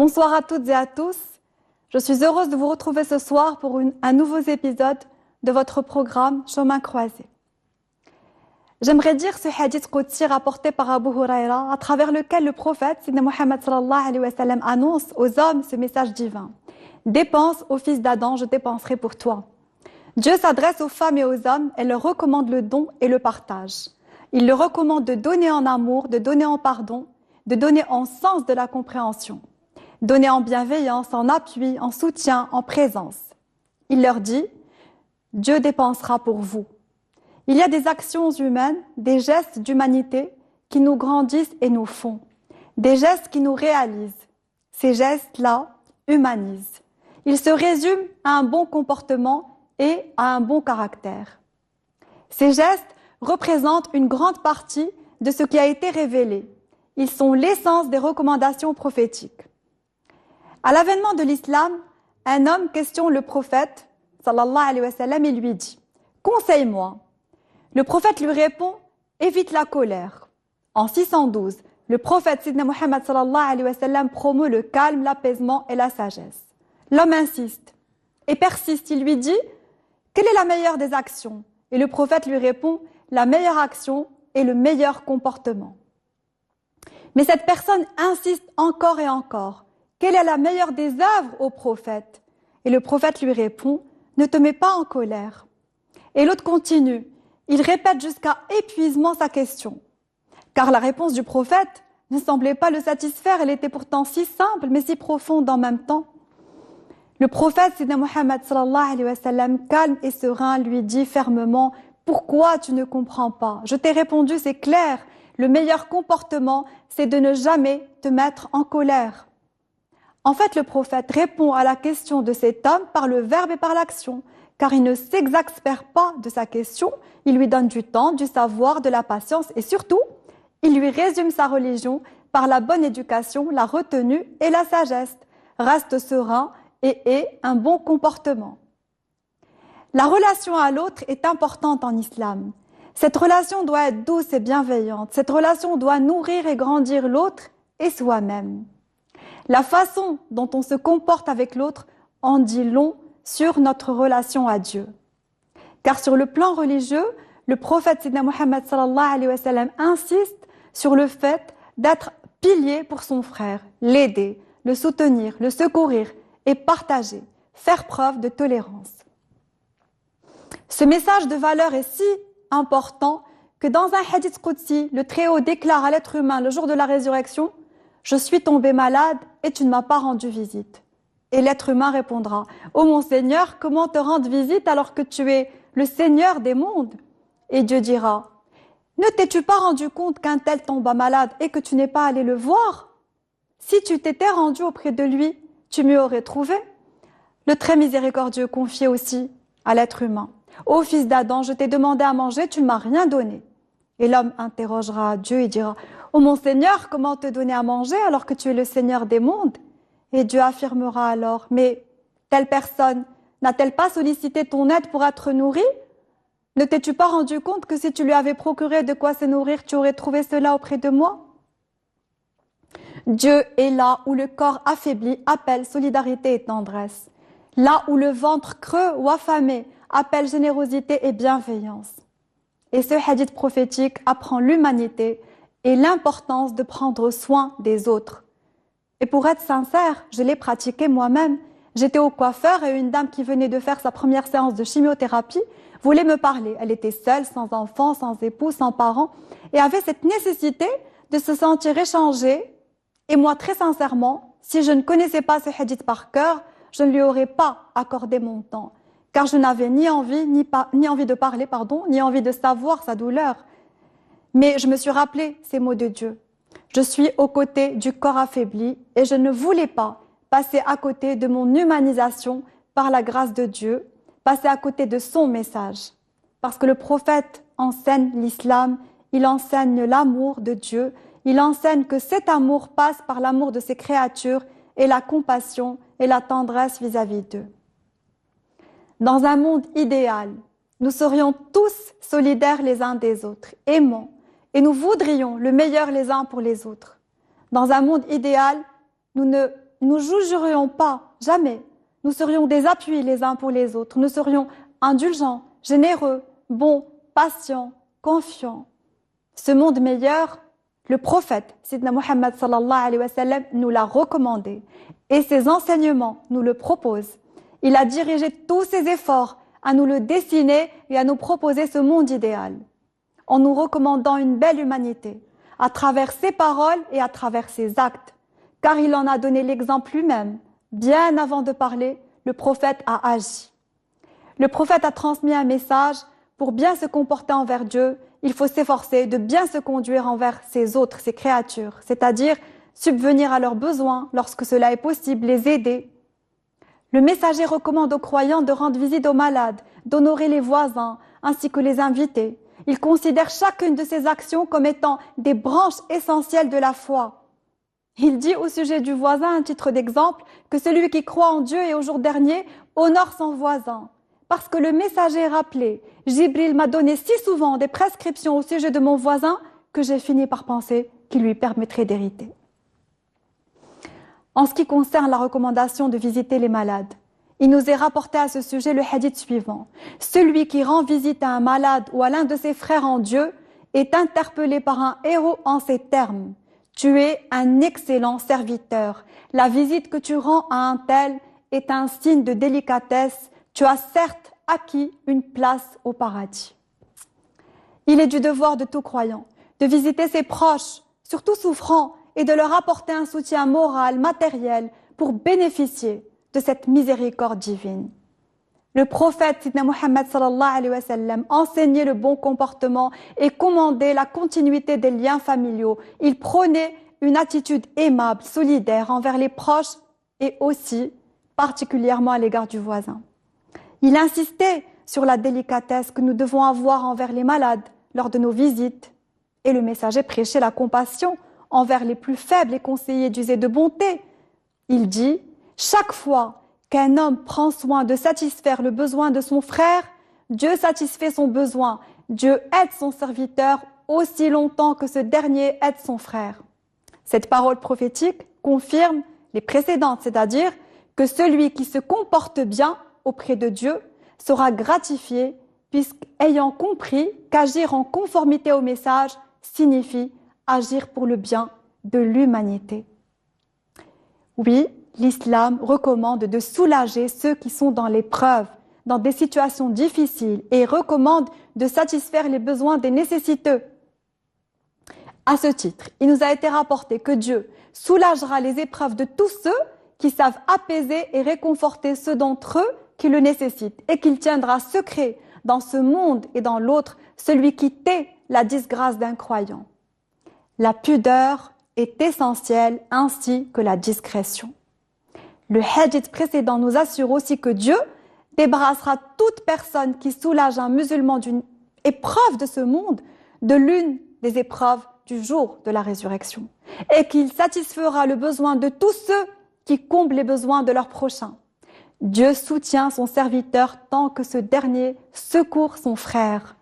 Bonsoir à toutes et à tous. Je suis heureuse de vous retrouver ce soir pour un nouveau épisode de votre programme Chemin croisé. J'aimerais dire ce hadith qudsi rapporté par Abu Huraira, à travers lequel le prophète Sidna Muhammad sallallahu alayhi wa sallam annonce aux hommes ce message divin. Dépense au fils d'Adam, je dépenserai pour toi. Dieu s'adresse aux femmes et aux hommes et leur recommande le don et le partage. Il leur recommande de donner en amour, de donner en pardon, de donner en sens de la compréhension, donner en bienveillance, en appui, en soutien, en présence. Il leur dit, Dieu dépensera pour vous. Il y a des actions humaines, des gestes d'humanité qui nous grandissent et nous font, des gestes qui nous réalisent. Ces gestes-là humanisent. Ils se résument à un bon comportement et à un bon caractère. Ces gestes représentent une grande partie de ce qui a été révélé. Ils sont l'essence des recommandations prophétiques. À l'avènement de l'islam, un homme questionne le prophète, sallallahu alayhi wa sallam, et lui dit « Conseille-moi ». Le prophète lui répond « Évite la colère ». En 612, le prophète Sidna Muhammad sallallahu alayhi wa sallam promeut le calme, l'apaisement et la sagesse. L'homme insiste et persiste. Il lui dit « Quelle est la meilleure des actions ?» Et le prophète lui répond « La meilleure action est le meilleur comportement ». Mais cette personne insiste encore et encore. Quelle est la meilleure des œuvres au prophète? Et le prophète lui répond « Ne te mets pas en colère ». Et l'autre continue. Il répète jusqu'à épuisement sa question. Car la réponse du prophète ne semblait pas le satisfaire. Elle était pourtant si simple, mais si profonde en même temps. Le prophète, Sidna Muhammad sallallahu alayhi wa sallam, calme et serein, lui dit fermement « Pourquoi tu ne comprends pas? Je t'ai répondu, c'est clair. Le meilleur comportement, c'est de ne jamais te mettre en colère. » En fait, le prophète répond à la question de cet homme par le verbe et par l'action, car il ne s'exaspère pas de sa question, il lui donne du temps, du savoir, de la patience et surtout, il lui résume sa religion par la bonne éducation, la retenue et la sagesse. Reste serein et ait un bon comportement. La relation à l'autre est importante en islam. Cette relation doit être douce et bienveillante. Cette relation doit nourrir et grandir l'autre et soi-même. La façon dont on se comporte avec l'autre en dit long sur notre relation à Dieu. Car sur le plan religieux, le prophète Sidna Muhammad sallallahu alayhi wa sallam insiste sur le fait d'être pilier pour son frère, l'aider, le soutenir, le secourir et partager, faire preuve de tolérance. Ce message de valeur est si important que dans un hadith qudsi, le Très-Haut déclare à l'être humain le jour de la résurrection « Je suis tombé malade et tu ne m'as pas rendu visite ». Et l'être humain répondra « Oh mon Seigneur, comment te rendre visite alors que tu es le Seigneur des mondes ?» Et Dieu dira « Ne t'es-tu pas rendu compte qu'un tel tomba malade et que tu n'es pas allé le voir? Si tu t'étais rendu auprès de lui, tu m'y aurais trouvé. » Le très miséricordieux confie aussi à l'être humain « Ô fils d'Adam, je t'ai demandé à manger, tu ne m'as rien donné. » Et l'homme interrogera Dieu et dira « Oh mon Seigneur, comment te donner à manger alors que tu es le Seigneur des mondes ?» Et Dieu affirmera alors « Mais telle personne n'a-t-elle pas sollicité ton aide pour être nourrie? Ne t'es-tu pas rendu compte que si tu lui avais procuré de quoi se nourrir, tu aurais trouvé cela auprès de moi ?» Dieu est là où le corps affaibli appelle solidarité et tendresse. Là où le ventre creux ou affamé appelle générosité et bienveillance. Et ce hadith prophétique apprend l'humanité et l'importance de prendre soin des autres. Et pour être sincère, je l'ai pratiqué moi-même. J'étais au coiffeur et une dame qui venait de faire sa première séance de chimiothérapie voulait me parler. Elle était seule, sans enfant, sans époux, sans parents et avait cette nécessité de se sentir échangée. Et moi, très sincèrement, si je ne connaissais pas ce hadith par cœur, je ne lui aurais pas accordé mon temps. Car je n'avais ni envie de parler, ni envie de savoir sa douleur. Mais je me suis rappelé ces mots de Dieu. Je suis aux côtés du corps affaibli et je ne voulais pas passer à côté de mon humanisation par la grâce de Dieu, passer à côté de son message. Parce que le prophète enseigne l'islam, il enseigne l'amour de Dieu, il enseigne que cet amour passe par l'amour de ses créatures et la compassion et la tendresse vis-à-vis d'eux. Dans un monde idéal, nous serions tous solidaires les uns des autres, aimants, et nous voudrions le meilleur les uns pour les autres. Dans un monde idéal, nous ne nous jugerions pas, jamais. Nous serions des appuis les uns pour les autres. Nous serions indulgents, généreux, bons, patients, confiants. Ce monde meilleur, le prophète, Sidna Muhammad sallallahu alayhi wa sallam, nous l'a recommandé. Et ses enseignements nous le proposent. Il a dirigé tous ses efforts à nous le dessiner et à nous proposer ce monde idéal, en nous recommandant une belle humanité, à travers ses paroles et à travers ses actes, car il en a donné l'exemple lui-même. Bien avant de parler, le prophète a agi. Le prophète a transmis un message. Pour bien se comporter envers Dieu, il faut s'efforcer de bien se conduire envers ses autres, ses créatures, c'est-à-dire subvenir à leurs besoins lorsque cela est possible, les aider. Le messager recommande aux croyants de rendre visite aux malades, d'honorer les voisins ainsi que les invités. Il considère chacune de ces actions comme étant des branches essentielles de la foi. Il dit au sujet du voisin, à titre d'exemple, que celui qui croit en Dieu et au jour dernier honore son voisin. Parce que le messager rappelé, Jibril m'a donné si souvent des prescriptions au sujet de mon voisin que j'ai fini par penser qu'il lui permettrait d'hériter. En ce qui concerne la recommandation de visiter les malades, il nous est rapporté à ce sujet le hadith suivant. Celui qui rend visite à un malade ou à l'un de ses frères en Dieu est interpellé par un héros en ces termes. Tu es un excellent serviteur. La visite que tu rends à un tel est un signe de délicatesse. Tu as certes acquis une place au paradis. Il est du devoir de tout croyant de visiter ses proches, surtout souffrants, et de leur apporter un soutien moral, matériel, pour bénéficier de cette miséricorde divine. Le prophète Sidna Muhammad sallallahu alayhi wa sallam enseignait le bon comportement et commandait la continuité des liens familiaux. Il prônait une attitude aimable, solidaire envers les proches et aussi particulièrement à l'égard du voisin. Il insistait sur la délicatesse que nous devons avoir envers les malades lors de nos visites et le messager prêchait la compassion envers les plus faibles et conseillait d'user de bonté. Il dit « Chaque fois qu'un homme prend soin de satisfaire le besoin de son frère, Dieu satisfait son besoin. Dieu aide son serviteur aussi longtemps que ce dernier aide son frère. » Cette parole prophétique confirme les précédentes, c'est-à-dire que celui qui se comporte bien auprès de Dieu sera gratifié puisqu'ayant compris qu'agir en conformité au message signifie agir pour le bien de l'humanité. Oui, l'islam recommande de soulager ceux qui sont dans l'épreuve, dans des situations difficiles et recommande de satisfaire les besoins des nécessiteux. À ce titre, il nous a été rapporté que Dieu soulagera les épreuves de tous ceux qui savent apaiser et réconforter ceux d'entre eux qui le nécessitent et qu'il tiendra secret dans ce monde et dans l'autre celui qui tait la disgrâce d'un croyant. La pudeur est essentielle ainsi que la discrétion. Le hadith précédent nous assure aussi que Dieu débarrassera toute personne qui soulage un musulman d'une épreuve de ce monde de l'une des épreuves du jour de la résurrection et qu'il satisfera le besoin de tous ceux qui comblent les besoins de leur prochain. Dieu soutient son serviteur tant que ce dernier secourt son frère.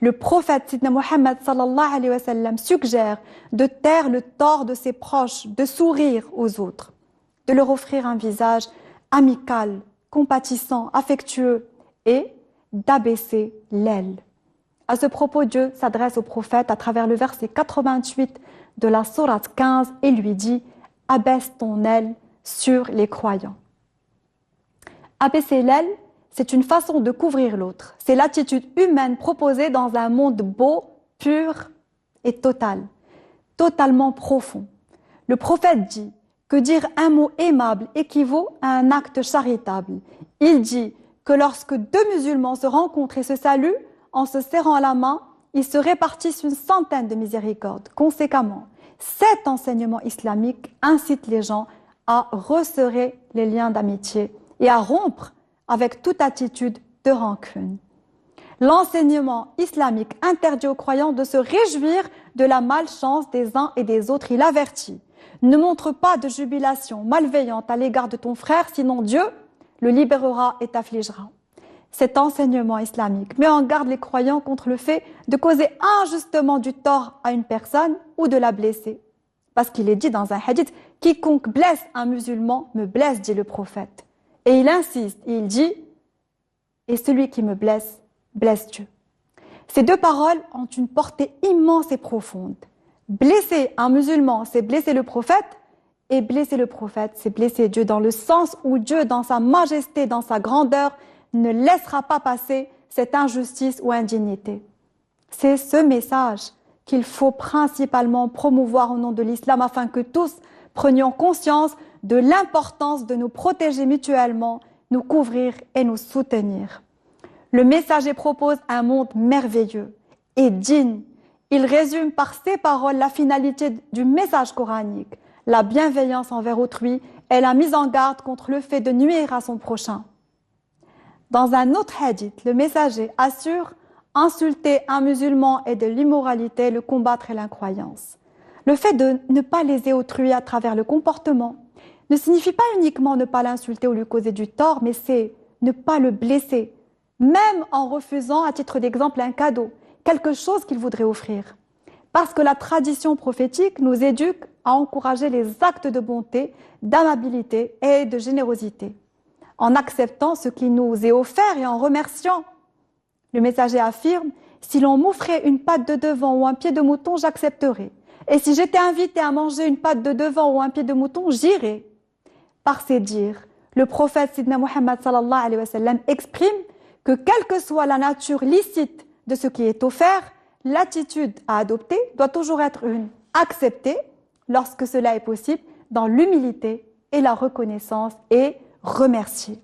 Le prophète Sidna Muhammad sallallahu alayhi wa sallam suggère de taire le tort de ses proches, de sourire aux autres, de leur offrir un visage amical, compatissant, affectueux et d'abaisser l'aile. À ce propos, Dieu s'adresse au prophète à travers le verset 88 de la sourate 15 et lui dit « Abaisse ton aile sur les croyants ». Abaisser l'aile, c'est une façon de couvrir l'autre. C'est l'attitude humaine proposée dans un monde beau, pur et total, totalement profond. Le prophète dit que dire un mot aimable équivaut à un acte charitable. Il dit que lorsque deux musulmans se rencontrent et se saluent, en se serrant la main, ils se répartissent une centaine de miséricordes. Conséquemment, cet enseignement islamique incite les gens à resserrer les liens d'amitié et à rompre avec toute attitude de rancune. L'enseignement islamique interdit aux croyants de se réjouir de la malchance des uns et des autres. Il avertit, ne montre pas de jubilation malveillante à l'égard de ton frère, sinon Dieu le libérera et t'affligera. Cet enseignement islamique met en garde les croyants contre le fait de causer injustement du tort à une personne ou de la blesser. Parce qu'il est dit dans un hadith Quiconque blesse un musulman me blesse, dit le prophète. Et il insiste, il dit, et celui qui me blesse, blesse Dieu. Ces deux paroles ont une portée immense et profonde. Blesser un musulman, c'est blesser le prophète, et blesser le prophète, c'est blesser Dieu, dans le sens où Dieu, dans sa majesté, dans sa grandeur, ne laissera pas passer cette injustice ou indignité. C'est ce message qu'il faut principalement promouvoir au nom de l'islam afin que tous prenions conscience de l'importance de nous protéger mutuellement, nous couvrir et nous soutenir. Le messager propose un monde merveilleux et digne. Il résume par ces paroles la finalité du message coranique, la bienveillance envers autrui et la mise en garde contre le fait de nuire à son prochain. Dans un autre hadith, le messager assure insulter un musulman est de l'immoralité, le combattre est l'incroyance. Le fait de ne pas léser autrui à travers le comportement ne signifie pas uniquement ne pas l'insulter ou lui causer du tort, mais c'est ne pas le blesser, même en refusant, à titre d'exemple, un cadeau, quelque chose qu'il voudrait offrir. Parce que la tradition prophétique nous éduque à encourager les actes de bonté, d'amabilité et de générosité, en acceptant ce qui nous est offert et en remerciant. Le messager affirme, si l'on m'offrait une patte de devant ou un pied de mouton, j'accepterais. Et si j'étais invité à manger une patte de devant ou un pied de mouton, j'irais. Par ces dires, le prophète Sidna Muhammad sallallahu alayhi wa sallam exprime que quelle que soit la nature licite de ce qui est offert, l'attitude à adopter doit toujours être une accepter lorsque cela est possible dans l'humilité et la reconnaissance et remercier.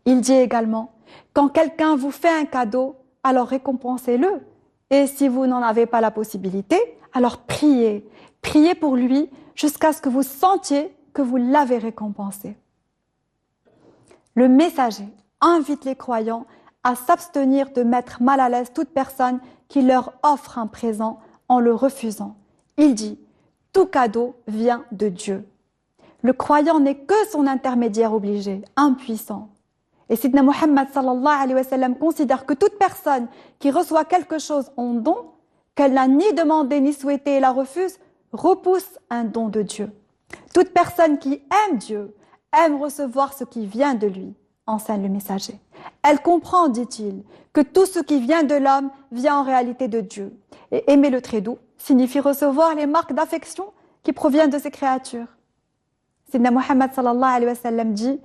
Il dit également, quand quelqu'un vous fait un cadeau, alors récompensez-le. Et si vous n'en avez pas la possibilité, alors priez. Priez pour lui jusqu'à ce que vous sentiez que vous l'avez récompensé. Le messager invite les croyants à s'abstenir de mettre mal à l'aise toute personne qui leur offre un présent en le refusant. Il dit, tout cadeau vient de Dieu. Le croyant n'est que son intermédiaire obligé, impuissant. Et Sidna Muhammad sallallahu alayhi wa sallam considère que toute personne qui reçoit quelque chose en don, qu'elle n'a ni demandé ni souhaité et la refuse, repousse un don de Dieu. Toute personne qui aime Dieu, aime recevoir ce qui vient de lui, enseigne le messager. Elle comprend, dit-il, que tout ce qui vient de l'homme vient en réalité de Dieu. Et aimer le très doux signifie recevoir les marques d'affection qui proviennent de ses créatures. Sidna Muhammad sallallahu alayhi wa sallam dit,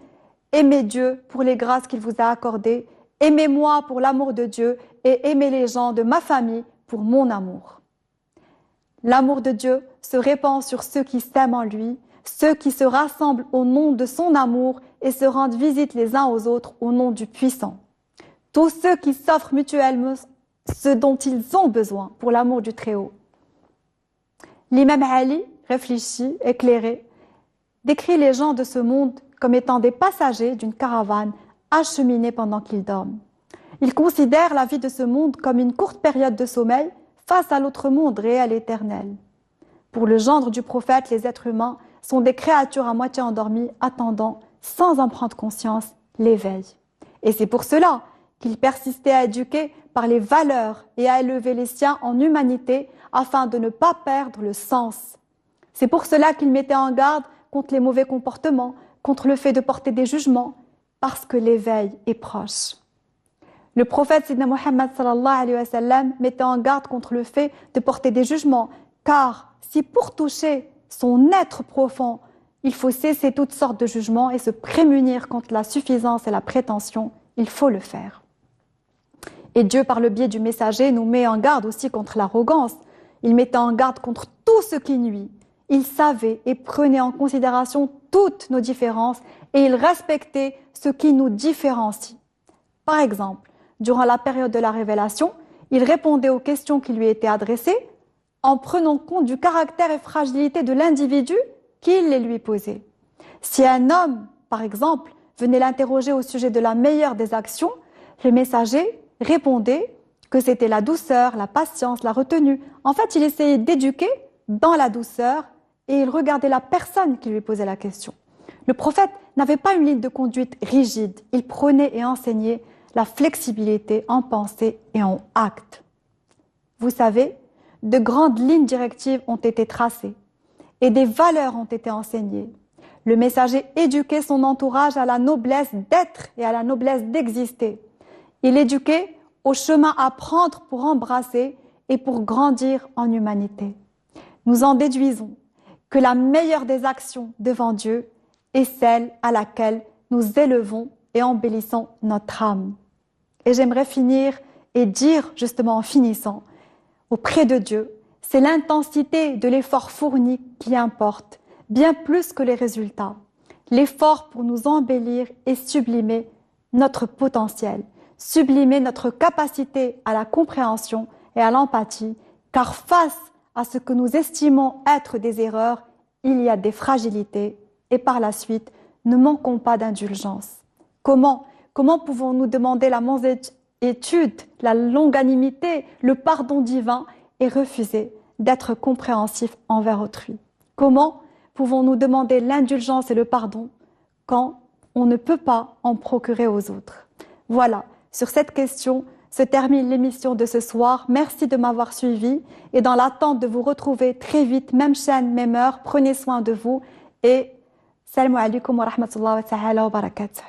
aimez Dieu pour les grâces qu'il vous a accordées, aimez-moi pour l'amour de Dieu et aimez les gens de ma famille pour mon amour. L'amour de Dieu se répand sur ceux qui s'aiment en lui, ceux qui se rassemblent au nom de son amour et se rendent visite les uns aux autres au nom du puissant. Tous ceux qui s'offrent mutuellement ce dont ils ont besoin pour l'amour du Très-Haut. L'imam Ali, réfléchi, éclairé, décrit les gens de ce monde comme étant des passagers d'une caravane acheminée pendant qu'ils dorment. Il considère la vie de ce monde comme une courte période de sommeil face à l'autre monde réel et éternel. Pour le gendre du prophète, les êtres humains sont des créatures à moitié endormies, attendant, sans en prendre conscience, l'éveil. Et c'est pour cela qu'il persistait à éduquer par les valeurs et à élever les siens en humanité afin de ne pas perdre le sens. C'est pour cela qu'il mettait en garde contre les mauvais comportements, contre le fait de porter des jugements, parce que l'éveil est proche. Le prophète Sidna Muhammad sallallahu alayhi wa sallam mettait en garde contre le fait de porter des jugements, car si pour toucher son être profond, il faut cesser toutes sortes de jugements et se prémunir contre la suffisance et la prétention, il faut le faire. Et Dieu, par le biais du messager, nous met en garde aussi contre l'arrogance. Il mettait en garde contre tout ce qui nuit. Il savait et prenait en considération toutes nos différences et il respectait ce qui nous différencie. Par exemple, durant la période de la révélation, il répondait aux questions qui lui étaient adressées en prenant compte du caractère et fragilité de l'individu qui les lui posait. Si un homme, par exemple, venait l'interroger au sujet de la meilleure des actions, le messager répondait que c'était la douceur, la patience, la retenue. En fait, il essayait d'éduquer dans la douceur et il regardait la personne qui lui posait la question. Le prophète n'avait pas une ligne de conduite rigide. Il prônait et enseignait la flexibilité en pensée et en acte. Vous savez, de grandes lignes directives ont été tracées. et des valeurs ont été enseignées. Le messager éduquait son entourage à la noblesse d'être et à la noblesse d'exister. Il éduquait au chemin à prendre pour embrasser et pour grandir en humanité. Nous en déduisons que la meilleure des actions devant Dieu est celle à laquelle nous élevons et embellissons notre âme. Et j'aimerais finir et dire justement en finissant, auprès de Dieu, c'est l'intensité de l'effort fourni qui importe, bien plus que les résultats. L'effort pour nous embellir et sublimer notre potentiel, sublimer notre capacité à la compréhension et à l'empathie, car face à ce que nous estimons être des erreurs, il y a des fragilités et par la suite, ne manquons pas d'indulgence. Comment pouvons-nous demander la mansuétude, la longanimité, le pardon divin et refuser d'être compréhensif envers autrui? Comment pouvons-nous demander l'indulgence et le pardon quand on ne peut pas en procurer aux autres? Voilà, sur cette question se termine l'émission de ce soir. Merci de m'avoir suivi et dans l'attente de vous retrouver très vite, même chaîne, même heure, prenez soin de vous et salam alaikum wa rahmatullahi wa barakatuh.